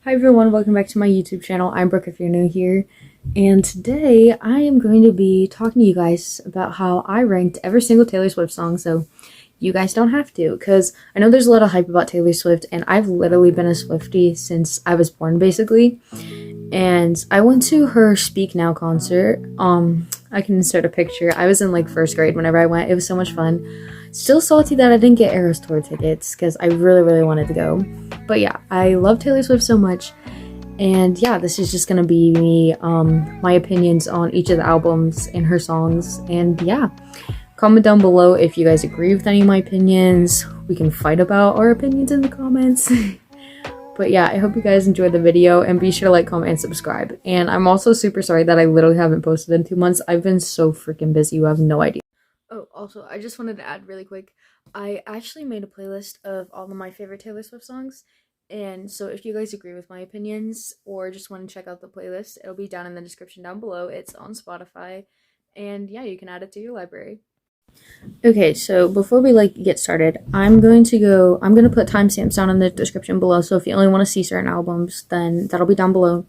Hi everyone, welcome back to my YouTube channel. I'm Brooke if you're new here, and today I am going to be talking to you guys about how I ranked every single Taylor Swift song, so you guys don't have to, because I know there's a lot of hype about Taylor Swift, and I've literally been a Swiftie since I was born, basically. And I went to her Speak Now concert. I can insert a picture. I was in like first grade whenever I went. It was so much fun. Still salty that I didn't get Eras Tour tickets because I really wanted to go. But yeah, I love Taylor Swift so much. And yeah, this is just gonna be me, my opinions on each of the albums and her songs. And yeah, comment down below if you guys agree with any of my opinions. We can fight about our opinions in the comments. But yeah, I hope you guys enjoyed the video, and be sure to like, comment, and subscribe. And I'm also super sorry that I literally haven't posted in 2 months. I've been so freaking busy, you have no idea. Oh, also, I just wanted to add really quick, I actually made a playlist of all of my favorite Taylor Swift songs. And so if you guys agree with my opinions or just want to check out the playlist, it'll be down in the description down below. It's on Spotify. And yeah, you can add it to your library. Okay, so before we get started, I'm gonna put timestamps down in the description below. So if you only want to see certain albums, then that'll be down below.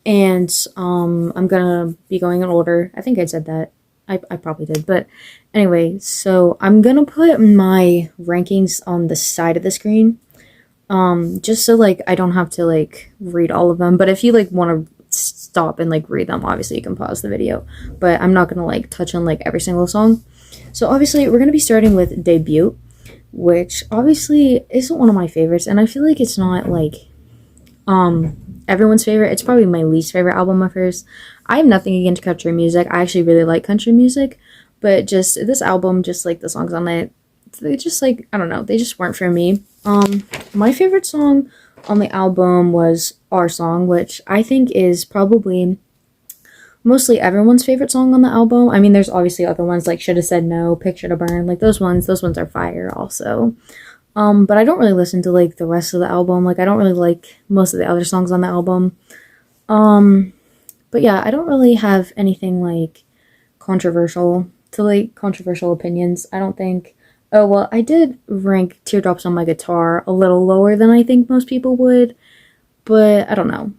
And I'm gonna be going in order. I think I said that. I probably did, but anyway, so I'm gonna put my rankings on the side of the screen. Just so I don't have to read all of them. But if you want to stop and read them, obviously you can pause the video. But I'm not gonna touch on every single song. So obviously we're gonna be starting with Debut, which obviously isn't one of my favorites, and I feel like it's not everyone's favorite. It's probably my least favorite album of hers. I have nothing against country music. I actually really like country music, but just this album, just the songs on it, they just I don't know, they just weren't for me. My favorite song on the album was Our Song, which I think is probably mostly everyone's favorite song on the album. I mean, there's obviously other ones like Shoulda Said No, Picture to Burn, those ones are fire also. But I don't really listen to the rest of the album. I don't really like most of the other songs on the album. But yeah, I don't really have anything controversial opinions, I don't think. Oh, well, I did rank Teardrops on My Guitar a little lower than I think most people would, but I don't know.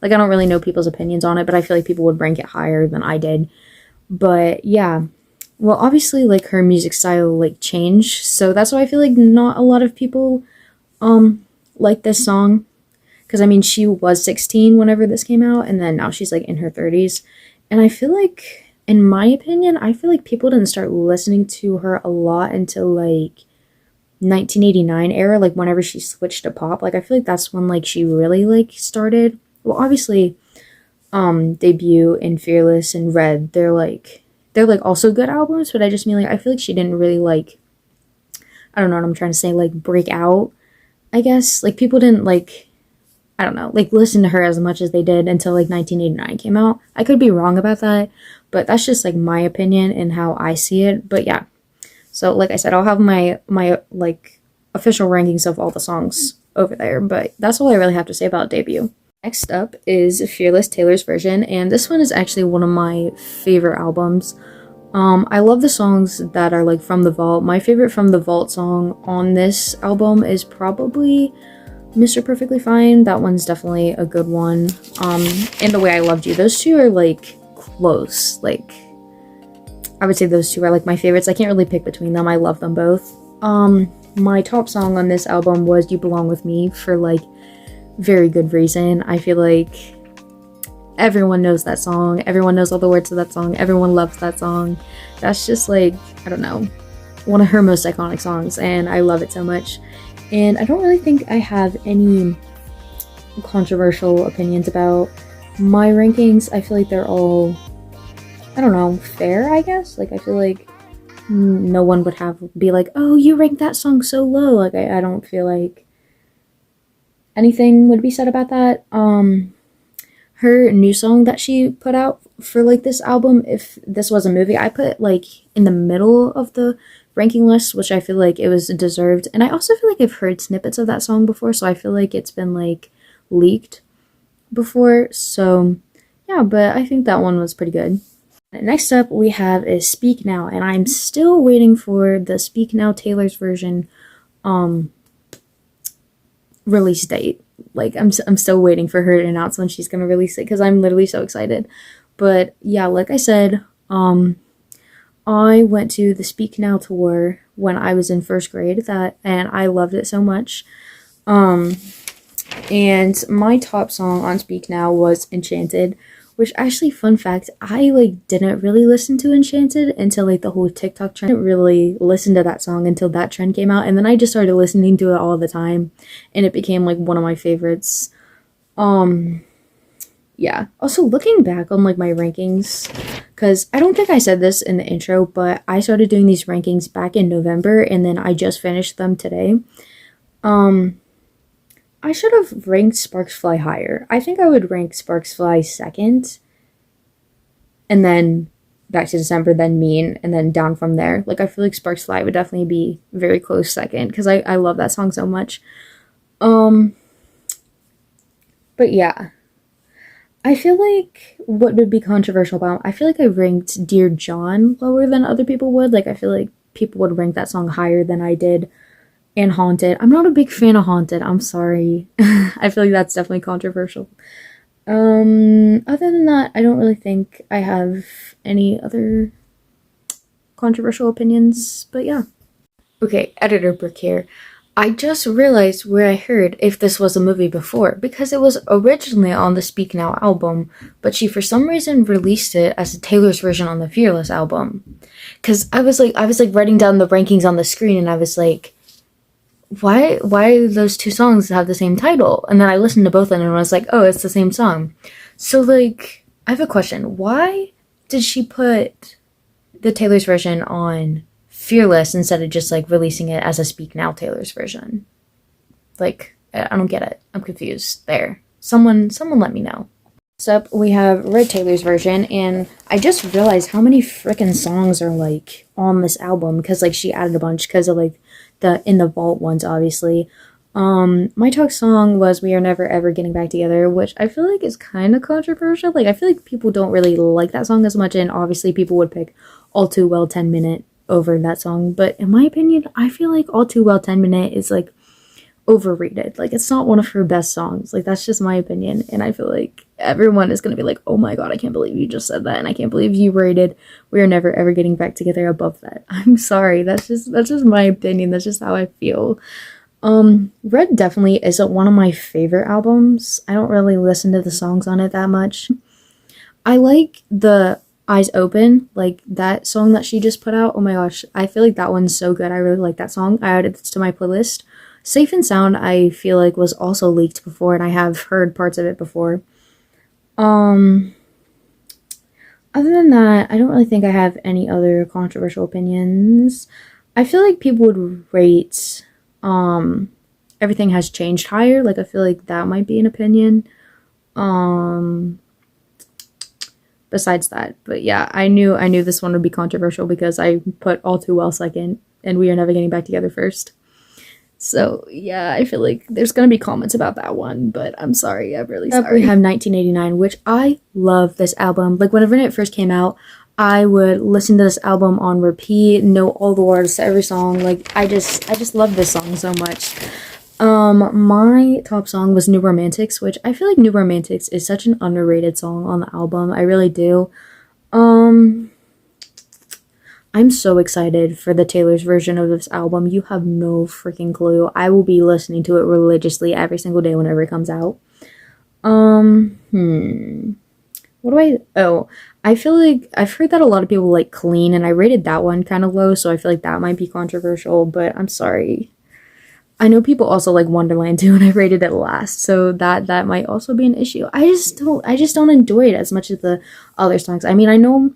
I don't really know people's opinions on it, but I feel like people would rank it higher than I did. But yeah, well, obviously, her music style, changed, so that's why I feel like not a lot of people, like this song. Because, I mean, she was 16 whenever this came out, and then now she's, in her 30s. And I feel like, in my opinion, I feel like people didn't start listening to her a lot until, 1989 era, whenever she switched to pop. I feel like that's when, she really, started. Well, obviously, Debut and Fearless and Red, they're also good albums, but I just mean, I feel like she didn't really, I don't know what I'm trying to say, break out, I guess. People didn't, I don't know, listen to her as much as they did until 1989 came out. I could be wrong about that, but that's just my opinion and how I see it. But yeah, so like I said, I'll have my official rankings of all the songs over there, but that's all I really have to say about Debut. Next up is Fearless, Taylor's version, and this one is actually one of my favorite albums. I love the songs that are From the Vault. My favorite From the Vault song on this album is probably Mr. Perfectly Fine. That one's definitely a good one. And The Way I Loved You. Those two are close. I would say those two are my favorites. I can't really pick between them. I love them both. My top song on this album was You Belong With Me for very good reason. I feel like everyone knows that song. Everyone knows all the words of that song. Everyone loves that song. That's just I don't know, one of her most iconic songs, and I love it so much. And I don't really think I have any controversial opinions about my rankings. I feel like they're all, I don't know, fair, I guess. I feel like no one would be oh, you ranked that song so low. I don't feel like anything would be said about that. Her new song that she put out for this album, If This Was a Movie, I put in the middle of the ranking list, which I feel like it was deserved. And I also feel like I've heard snippets of that song before, so I feel like it's been leaked before. So yeah, but I think that one was pretty good. Next up we have is Speak Now, and I'm still waiting for the Speak Now Taylor's version release date. Like, I'm still waiting for her to announce when she's gonna release it because I'm literally so excited. But yeah, like I said, I went to the Speak Now tour when I was in first grade, and I loved it so much. And my top song on Speak Now was Enchanted, which actually, fun fact, I like didn't really listen to Enchanted until like the whole TikTok trend. I didn't really listen to that song until that trend came out, and then I just started listening to it all the time, and it became like one of my favorites. Yeah. Also, looking back on like my rankings, because I don't think I said this in the intro, but I started doing these rankings back in November, and then I just finished them today. I should have ranked Sparks Fly higher. I think I would rank Sparks Fly second, and then Back to December, then Mean, and then down from there. Like, I feel like Sparks Fly would definitely be very close second, because I love that song so much. But yeah. I feel like what would be controversial about, I feel like I ranked Dear John lower than other people would. Like, I feel like people would rank that song higher than I did. And Haunted. I'm not a big fan of Haunted. I'm sorry. I feel like that's definitely controversial. Other than that, I don't really think I have any other controversial opinions. But yeah. Okay, editor Brooke here. I just realized where I heard If This Was a Movie before, because it was originally on the Speak Now album, but she for some reason released it as a Taylor's version on the Fearless album. Because I was like writing down the rankings on the screen, and I was like, why do those two songs have the same title? And then I listened to both of them and I was like, oh, it's the same song. So like, I have a question. Why did she put the Taylor's version on Fearless instead of just like releasing it as a Speak Now Taylor's version? Like, I don't get it. I'm confused there. Someone let me know. Next up, we have Red Taylor's version, and I just realized how many freaking songs are like on this album, because like she added a bunch because of like the In the Vault ones, obviously. My talk song was We Are Never Ever Getting Back Together, which I feel like is kind of controversial. Like, I feel like people don't really like that song as much, and obviously people would pick All Too Well 10 Minute over that song. But in my opinion, I feel like All Too Well 10 Minute is like overrated. Like, it's not one of her best songs. Like, that's just my opinion, and I feel like everyone is gonna be like, oh my god, I can't believe you just said that, and I can't believe you rated We Are Never Ever Getting Back Together above that. I'm sorry, that's just my opinion. That's just how I feel. Red definitely isn't one of my favorite albums. I don't really listen to the songs on it that much. I like the Eyes Open, like that song that she just put out. Oh my gosh, I feel like that one's so good. I really like that song. I added it to my playlist. Safe and Sound, I feel like was also leaked before, and I have heard parts of it before. Other than that, I don't really think I have any other controversial opinions. I feel like people would rate Everything Has Changed higher. Like, I feel like that might be an opinion. Besides that, but yeah, I knew this one would be controversial because I put All Too Well second and We Are Never Getting Back Together first. So yeah, I feel like there's gonna be comments about that one, but I'm sorry, I'm really sorry. We have 1989, which I love this album. Like, whenever it first came out, I would listen to this album on repeat, know all the words to every song. Like, I just love this song so much. My top song was New Romantics, which I feel like New Romantics is such an underrated song on the album. I really do. I'm so excited for the Taylor's version of this album. You have no freaking clue. I will be listening to it religiously every single day whenever it comes out. I feel like I've heard that a lot of people like Clean, and I rated that one kind of low, so I feel like that might be controversial, but I'm sorry. I know people also like Wonderland too, and I rated it last, so that might also be an issue. I just don't enjoy it as much as the other songs. I mean, I know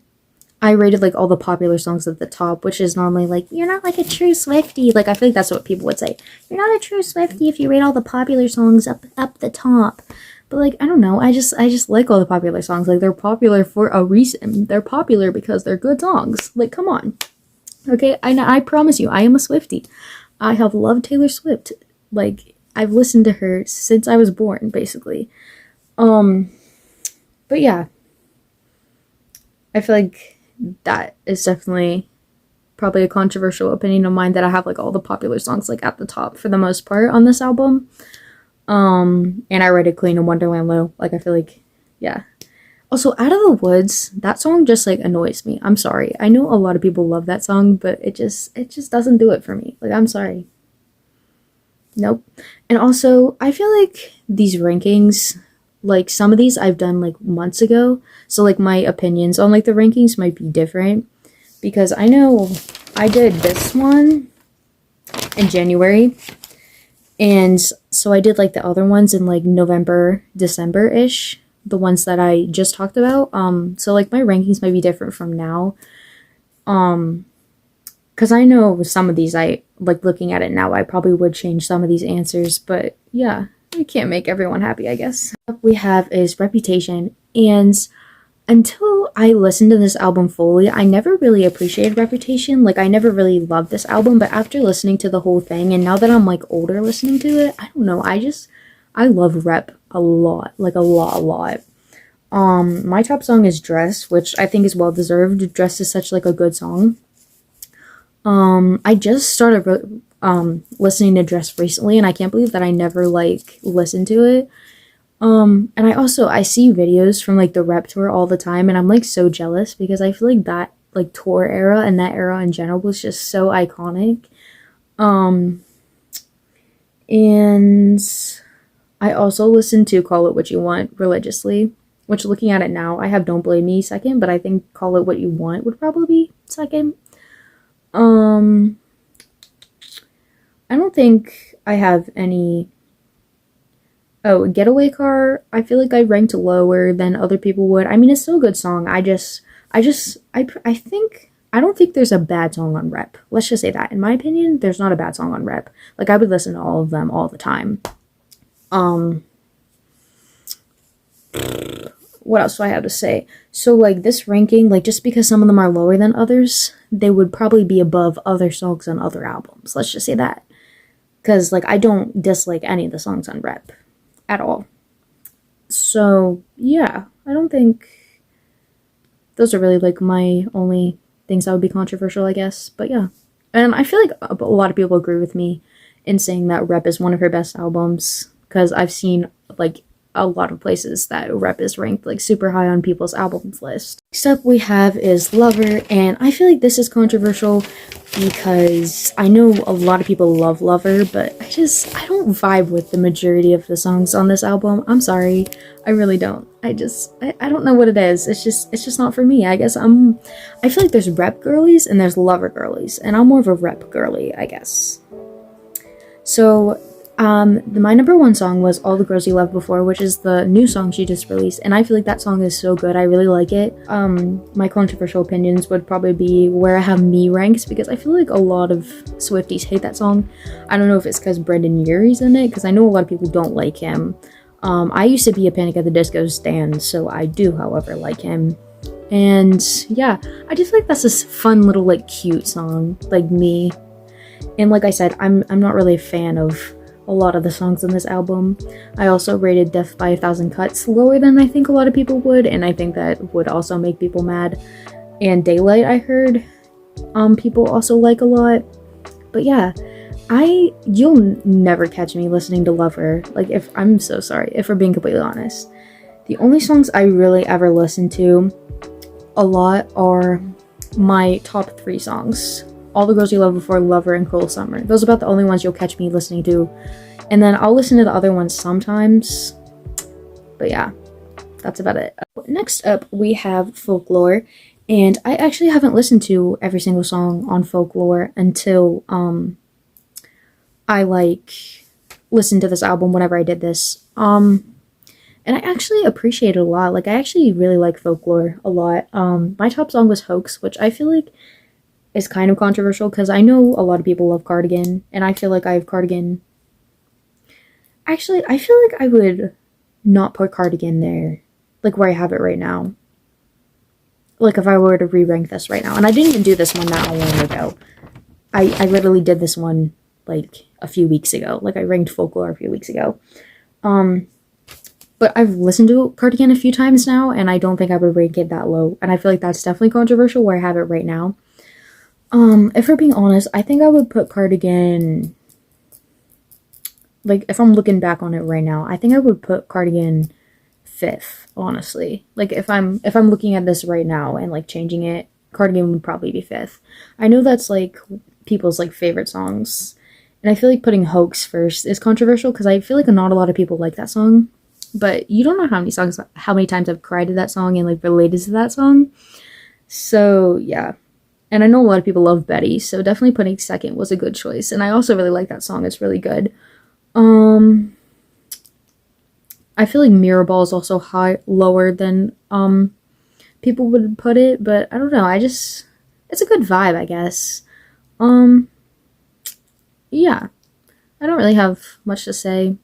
I rated like all the popular songs at the top, which is normally like, you're not like a true Swiftie. Like, I feel like that's what people would say. You're not a true Swiftie if you rate all the popular songs up the top. But like, I don't know. I just like all the popular songs. Like, they're popular for a reason. They're popular because they're good songs. Like, come on. Okay, I promise you, I am a Swiftie. I have loved Taylor Swift. Like, I've listened to her since I was born, basically. But yeah. I feel like that is definitely probably a controversial opinion of mine, that I have like all the popular songs like at the top for the most part on this album. And I rated Clean and Wonderland low. Like, I feel like, yeah. Also, Out of the Woods, that song just, like, annoys me. I'm sorry. I know a lot of people love that song, but it just doesn't do it for me. Like, I'm sorry. Nope. And also, I feel like these rankings, like, some of these I've done, like, months ago. So, like, my opinions on, like, the rankings might be different. Because I know I did this one in January. And so I did, like, the other ones in, like, November, December-ish. The ones that I just talked about. So, like, my rankings might be different from now. Because I know some of these, like, looking at it now, I probably would change some of these answers. But, yeah, we can't make everyone happy, I guess. What we have is Reputation. And until I listened to this album fully, I never really appreciated Reputation. Like, I never really loved this album. But after listening to the whole thing, and now that I'm, like, older listening to it, I don't know, I love Rep a lot. Like, a lot. My top song is Dress, which I think is well deserved. Dress is such, like, a good song. I just started listening to Dress recently, and I can't believe that I never, like, listened to it. And I see videos from, like, the Rep tour all the time, and I'm, like, so jealous because I feel like that, like, tour era and that era in general was just so iconic. And I also listen to Call It What You Want religiously, which, looking at it now, I have Don't Blame Me second, but I think Call It What You Want would probably be second. I don't think I have any. Oh, Getaway Car, I feel like I ranked lower than other people would. I mean, it's still a good song. I don't think there's a bad song on Rep. Let's just say that. In my opinion, there's not a bad song on Rep. Like, I would listen to all of them all the time. What else do I have to say? So, like, this ranking, like, just because some of them are lower than others, they would probably be above other songs on other albums. Let's just say that. Because, like, I don't dislike any of the songs on Rep at all. So, yeah, I don't think those are really, like, my only things that would be controversial, I guess. But, yeah. And I feel like a lot of people agree with me in saying that Rep is one of her best albums. Because I've seen, like, a lot of places that Rep is ranked, like, super high on people's albums list. Next up we have is Lover, and I feel like this is controversial because I know a lot of people love Lover, but I don't vibe with the majority of the songs on this album. I'm sorry, I really don't. I don't know what it is. It's just not for me. I guess I feel like there's Rep girlies and there's Lover girlies, and I'm more of a Rep girly, I guess. So, my number one song was All the Girls You Loved Before, which is the new song she just released, and I feel like that song is so good. I really like it. My controversial opinions would probably be where I have Me ranked, because I feel like a lot of Swifties hate that song. I don't know if it's because Brendan Urie's in it, because I know a lot of people don't like him. I used to be a Panic at the Disco stan, so I do, however, like him. And yeah, I just feel like that's a fun little, like, cute song, like Me. And like I said, I'm not really a fan of a lot of the songs on this album. I also rated Death by a Thousand Cuts lower than I think a lot of people would, and I think that would also make people mad. And Daylight, I heard people also like a lot. But yeah, you'll never catch me listening to Lover. Like, I'm so sorry, if we're being completely honest. The only songs I really ever listen to a lot are my top 3 songs. All the Girls You Loved Before, Lover, and Cruel Summer. Those are about the only ones you'll catch me listening to. And then I'll listen to the other ones sometimes. But yeah, that's about it. Next up, we have Folklore. And I actually haven't listened to every single song on Folklore until I, like, listened to this album whenever I did this. And I actually appreciate it a lot. Like, I actually really like Folklore a lot. My top song was Hoax, which I feel like is kind of controversial because I know a lot of people love Cardigan, and I feel like I have Cardigan. Actually, I feel like I would not put Cardigan there, like, where I have it right now. Like, if I were to re-rank this right now. And I didn't even do this one that long ago. I literally did this one, like, a few weeks ago. Like, I ranked Folklore a few weeks ago. But I've listened to Cardigan a few times now, and I don't think I would rank it that low. And I feel like that's definitely controversial where I have it right now. If we're being honest, I think I would put Cardigan like, if I'm looking back on it right now, I think I would put Cardigan 5th, honestly. Like, if I'm looking at this right now and, like, changing it, Cardigan would probably be 5th. I know that's, like, people's, like, favorite songs, and I feel like putting Hoax first is controversial, because I feel like not a lot of people like that song, but you don't know how many times I've cried to that song and, like, related to that song. So, yeah. And I know a lot of people love Betty, so definitely putting 2nd was a good choice. And I also really like that song. It's really good. I feel like Mirrorball is also lower than people would put it, but I don't know. It's a good vibe, I guess. Yeah. I don't really have much to say.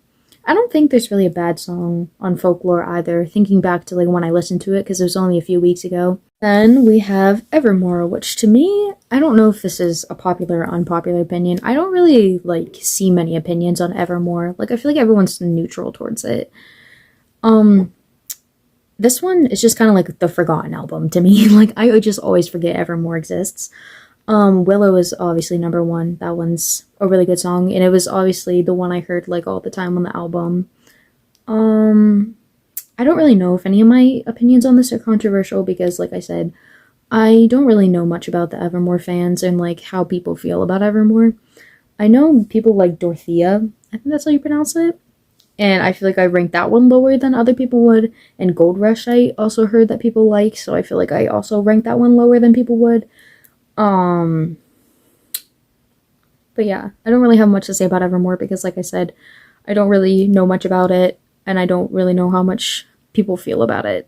I don't think there's really a bad song on Folklore either, thinking back to, like, when I listened to it, because it was only a few weeks ago. Then we have Evermore, which to me, I don't know if this is a popular or unpopular opinion. I don't really, like, see many opinions on Evermore. Like, I feel like everyone's neutral towards it. This one is just kind of like the forgotten album to me. Like, I just always forget Evermore exists. Willow is obviously number 1. That one's a really good song, and it was obviously the one I heard, like, all the time on the album. I don't really know if any of my opinions on this are controversial, because, like I said, I don't really know much about the Evermore fans and, like, how people feel about Evermore. I know people like Dorothea, I think that's how you pronounce it, and I feel like I ranked that one lower than other people would, and Gold Rush I also heard that people like, so I feel like I also ranked that one lower than people would. But yeah, I don't really have much to say about Evermore, because, like I said, I don't really know much about it, and I don't really know how much people feel about it.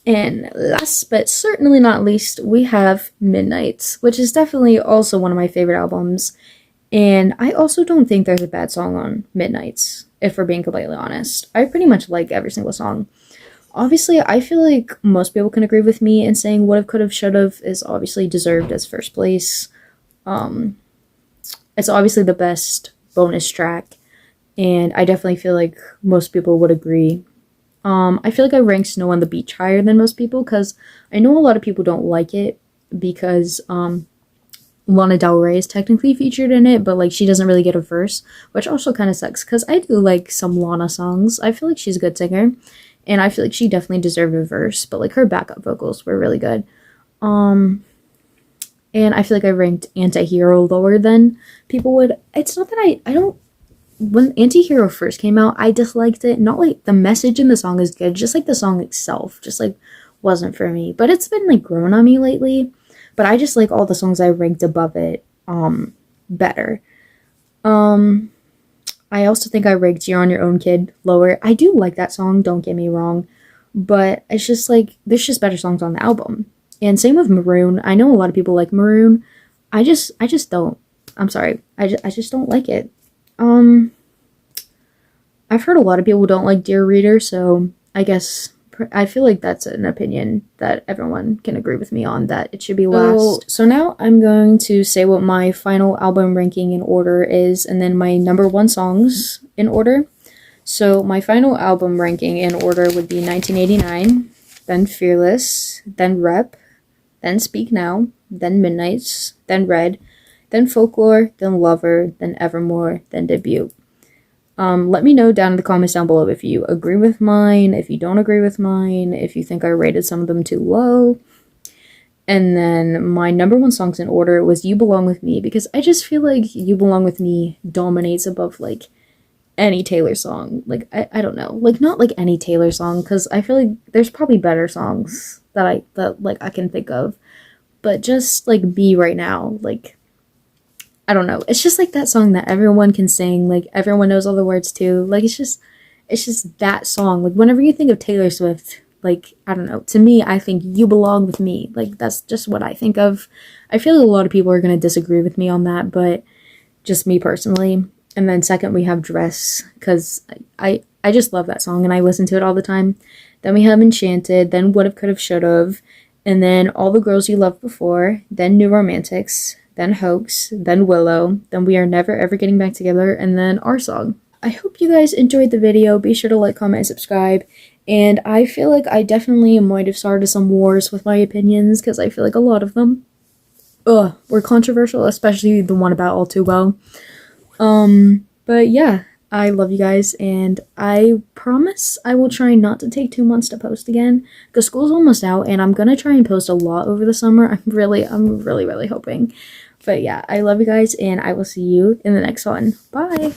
And last but certainly not least, we have Midnights, which is definitely also one of my favorite albums. And I also don't think there's a bad song on Midnights, if we're being completely honest. I pretty much like every single song. Obviously, I feel like most people can agree with me in saying Would've, Could've, Should've is obviously deserved as first place. It's obviously the best bonus track, and I definitely feel like most people would agree. I feel like I rank Snow on the Beach higher than most people, because I know a lot of people don't like it, because Lana Del Rey is technically featured in it, but, like, she doesn't really get a verse, which also kind of sucks, because I do like some Lana songs. I feel like she's a good singer, and I feel like she definitely deserved a verse, but, like, her backup vocals were really good. And I feel like I ranked Anti-Hero lower than people would. It's not that I don't... When Anti-Hero first came out, I disliked it. Not, like, the message in the song is good, just, like, the song itself just, like, wasn't for me. But it's been, like, growing on me lately. But I just like all the songs I ranked above it better. I also think I ranked You're on Your Own Kid lower. I do like that song, don't get me wrong. But it's just, like, there's just better songs on the album. And same with Maroon. I know a lot of people like Maroon. I just don't. I'm sorry. I just don't like it. I've heard a lot of people don't like Dear Reader, so I guess I feel like that's an opinion that everyone can agree with me on, that it should be last. So now I'm going to say what my final album ranking in order is, and then my number 1 songs in order. So my final album ranking in order would be 1989, then Fearless, then Rep, then Speak Now, then Midnights, then Red, then Folklore, then Lover, then Evermore, then Debut. Let me know down in the comments down below if you agree with mine, if you don't agree with mine, if you think I rated some of them too low. And then my number 1 songs in order was You Belong With Me, because I just feel like You Belong With Me dominates above, like, any Taylor song. Like, I don't know. Like, not, like, any Taylor song, because I feel like there's probably better songs that I can think of. But just, like, me right now, like, I don't know. It's just, like, that song that everyone can sing. Like, everyone knows all the words to. Like, it's just that song. Like, whenever you think of Taylor Swift, like, I don't know. To me, I think You Belong With Me. Like, that's just what I think of. I feel like a lot of people are going to disagree with me on that, but just me personally. And then second, we have Dress, because I just love that song, and I listen to it all the time. Then we have Enchanted, then Would've, Could've, Should've, and then All the Girls You Loved Before, then New Romantics, then Hoax, then Willow, then We Are Never Ever Getting Back Together, and then Our Song. I hope you guys enjoyed the video. Be sure to like, comment, and subscribe. And I feel like I definitely might have started some wars with my opinions, because I feel like a lot of them were controversial, especially the one about All Too Well. But yeah, I love you guys, and I promise I will try not to take 2 months to post again, because school's almost out, and I'm gonna try and post a lot over the summer. I'm really hoping. But yeah, I love you guys, and I will see you in the next one. Bye!